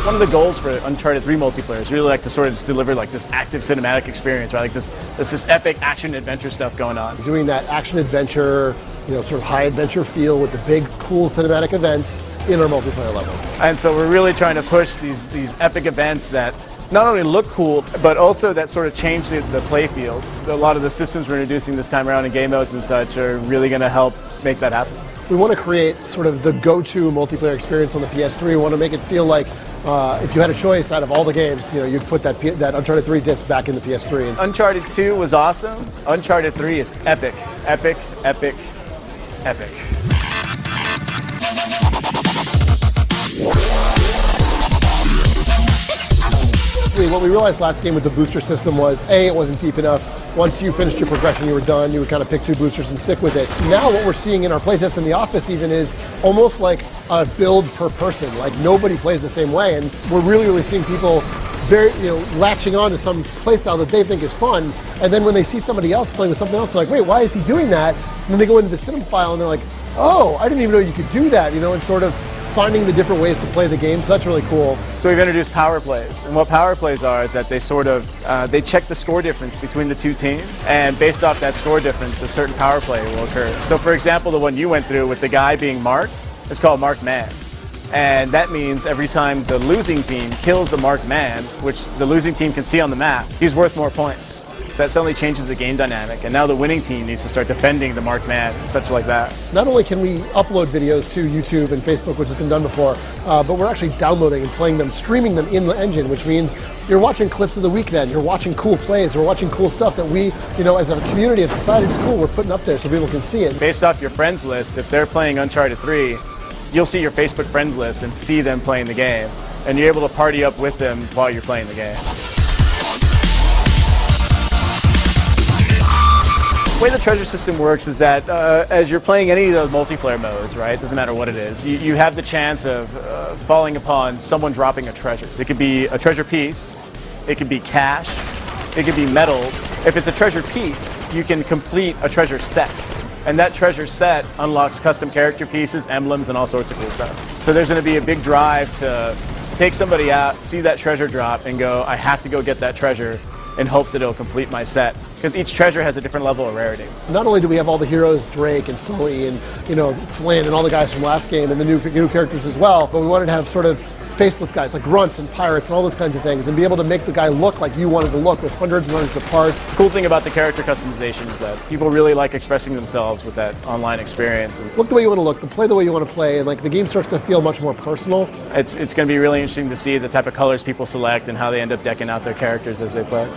One of the goals for Uncharted 3 multiplayer is really like to sort of just deliver like this active cinematic experience, right? Like this epic action adventure stuff going on. Doing that action adventure, sort of high adventure feel with the big cool cinematic events in our multiplayer levels. And so we're really trying to push these epic events that not only look cool, but also that sort of change the play field. A lot of the systems we're introducing this time around in game modes and such are really going to help make that happen. We want to create sort of the go-to multiplayer experience on the PS3. We want to make it feel like if you had a choice out of all the games, you'd put that Uncharted 3 disc back in the PS3. Uncharted 2 was awesome. Uncharted 3 is epic, epic, epic, epic. What we realized last game with the booster system was, A, it wasn't deep enough. Once you finished your progression, you were done. You would kind of pick 2 boosters and stick with it. Now what we're seeing in our playtests in the office even is almost like a build per person. Like nobody plays the same way, and we're really seeing people very, latching on to some playstyle that they think is fun, and then when they see somebody else playing with something else, they're like, wait, why is he doing that? And then they go into the cinema file and they're like, oh, I didn't even know you could do that, and sort of finding the different ways to play the game, so that's really cool. So we've introduced power plays, and what power plays are is that they sort of, they check the score difference between the 2 teams, and based off that score difference, a certain power play will occur. So for example, the one you went through with the guy being marked, it's called marked man. And that means every time the losing team kills a marked man, which the losing team can see on the map, he's worth more points. So that suddenly changes the game dynamic, and now the winning team needs to start defending the marked man, and such like that. Not only can we upload videos to YouTube and Facebook, which has been done before, but we're actually downloading and playing them, streaming them in the engine, which means you're watching clips of the week then, you're watching cool plays, we're watching cool stuff that we, as a community have decided is cool, we're putting up there so people can see it. Based off your friends list, if they're playing Uncharted 3, you'll see your Facebook friend list and see them playing the game, and you're able to party up with them while you're playing the game. The way the treasure system works is that as you're playing any of those multiplayer modes, right, doesn't matter what it is, you have the chance of falling upon someone dropping a treasure. It could be a treasure piece, it could be cash, it could be medals. If it's a treasure piece, you can complete a treasure set. And that treasure set unlocks custom character pieces, emblems, and all sorts of cool stuff. So there's going to be a big drive to take somebody out, see that treasure drop, and go, I have to go get that treasure, in hopes that it'll complete my set. Because each treasure has a different level of rarity. Not only do we have all the heroes, Drake and Sully and Flynn and all the guys from last game and the new characters as well, but we wanted to have sort of faceless guys like grunts and pirates and all those kinds of things, and be able to make the guy look like you wanted to look with hundreds and hundreds of parts. The cool thing about the character customization is that people really like expressing themselves with that online experience. And look the way you want to look, play the way you want to play, and the game starts to feel much more personal. It's going to be really interesting to see the type of colors people select and how they end up decking out their characters as they play.